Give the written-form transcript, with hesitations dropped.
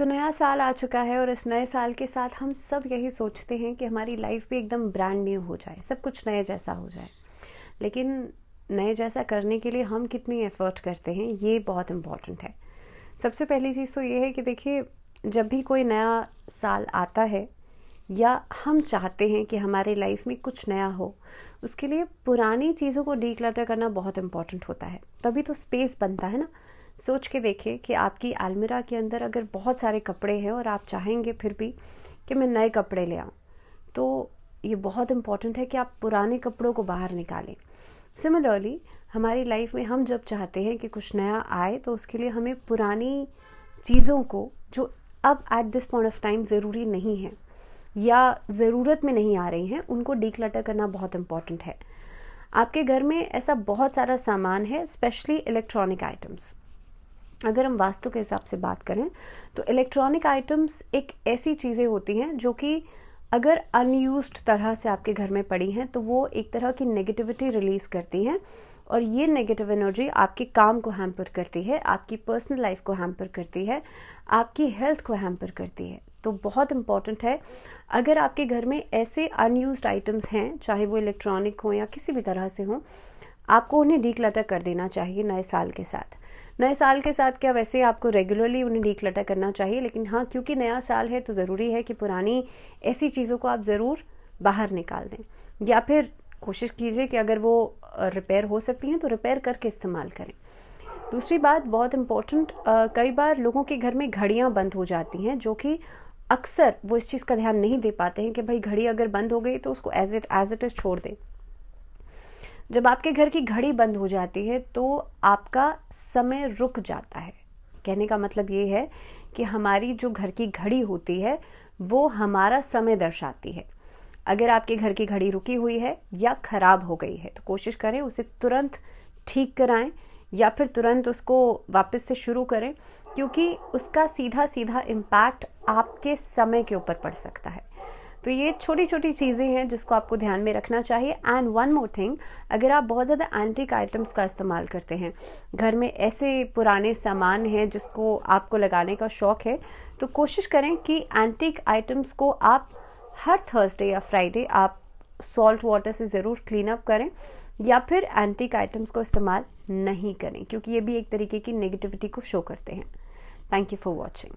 नया साल आ चुका है और इस नए साल के साथ हम सब यही सोचते हैं कि हमारी लाइफ भी एकदम ब्रांड न्यू हो जाए, सब कुछ नए जैसा हो जाए। लेकिन नए जैसा करने के लिए हम कितनी एफ़र्ट करते हैं, ये बहुत इम्पॉर्टेंट है। सबसे पहली चीज़ तो ये है कि देखिए, जब भी कोई नया साल आता है या हम चाहते हैं कि हमारे लाइफ में कुछ नया हो, उसके लिए पुरानी चीज़ों को डीक्लटर करना बहुत इम्पॉर्टेंट होता है। तभी तो स्पेस बनता है ना। सोच के देखिए कि आपकी अलमीरा के अंदर अगर बहुत सारे कपड़े हैं और आप चाहेंगे फिर भी कि मैं नए कपड़े ले आऊँ, तो ये बहुत इम्पॉर्टेंट है कि आप पुराने कपड़ों को बाहर निकालें। सिमिलरली हमारी लाइफ में हम जब चाहते हैं कि कुछ नया आए, तो उसके लिए हमें पुरानी चीज़ों को जो अब at this point of time ज़रूरी नहीं है या ज़रूरत में नहीं आ रही हैं, उनको डीक्लटर करना बहुत इम्पॉर्टेंट है। आपके घर में ऐसा बहुत सारा सामान है, स्पेशली इलेक्ट्रॉनिक आइटम्स। अगर हम वास्तु के हिसाब से बात करें तो इलेक्ट्रॉनिक आइटम्स एक ऐसी चीज़ें होती हैं जो कि अगर अनयूज्ड तरह से आपके घर में पड़ी हैं तो वो एक तरह की नेगेटिविटी रिलीज़ करती हैं, और ये नेगेटिव एनर्जी आपके काम को हैम्पर करती है, आपकी पर्सनल लाइफ को हैम्पर करती है, आपकी हेल्थ को हैम्पर करती है। तो बहुत इम्पॉर्टेंट है, अगर आपके घर में ऐसे अनयूज्ड आइटम्स हैं, चाहे वो इलेक्ट्रॉनिक हो या किसी भी तरह से हों, आपको उन्हें डीक्लटर कर देना चाहिए नए साल के साथ। नए साल के साथ क्या, वैसे आपको रेगुलरली उन्हें डीक्लटर करना चाहिए, लेकिन हाँ, क्योंकि नया साल है तो ज़रूरी है कि पुरानी ऐसी चीज़ों को आप ज़रूर बाहर निकाल दें, या फिर कोशिश कीजिए कि अगर वो रिपेयर हो सकती हैं तो रिपेयर करके इस्तेमाल करें। दूसरी बात बहुत इम्पोर्टेंट, कई बार लोगों के घर में घड़ियाँ बंद हो जाती हैं, जो कि अक्सर वो इस चीज़ का ध्यान नहीं दे पाते हैं कि भाई घड़ी अगर बंद हो गई तो उसको एज इट इज़ छोड़ दें। जब आपके घर की घड़ी बंद हो जाती है तो आपका समय रुक जाता है। कहने का मतलब ये है कि हमारी जो घर की घड़ी होती है वो हमारा समय दर्शाती है। अगर आपके घर की घड़ी रुकी हुई है या ख़राब हो गई है तो कोशिश करें उसे तुरंत ठीक कराएं, या फिर तुरंत उसको वापस से शुरू करें, क्योंकि उसका सीधा सीधा इम्पैक्ट आपके समय के ऊपर पड़ सकता है। तो ये छोटी छोटी चीज़ें हैं जिसको आपको ध्यान में रखना चाहिए। एंड वन मोर थिंग, अगर आप बहुत ज़्यादा एंटीक आइटम्स का इस्तेमाल करते हैं, घर में ऐसे पुराने सामान हैं जिसको आपको लगाने का शौक़ है, तो कोशिश करें कि एंटीक आइटम्स को आप हर थर्सडे या फ्राइडे आप सॉल्ट वाटर से ज़रूर क्लीन अप करें, या फिर एंटीक आइटम्स को इस्तेमाल नहीं करें, क्योंकि ये भी एक तरीके की नेगेटिविटी को शो करते हैं। Thank you for watching.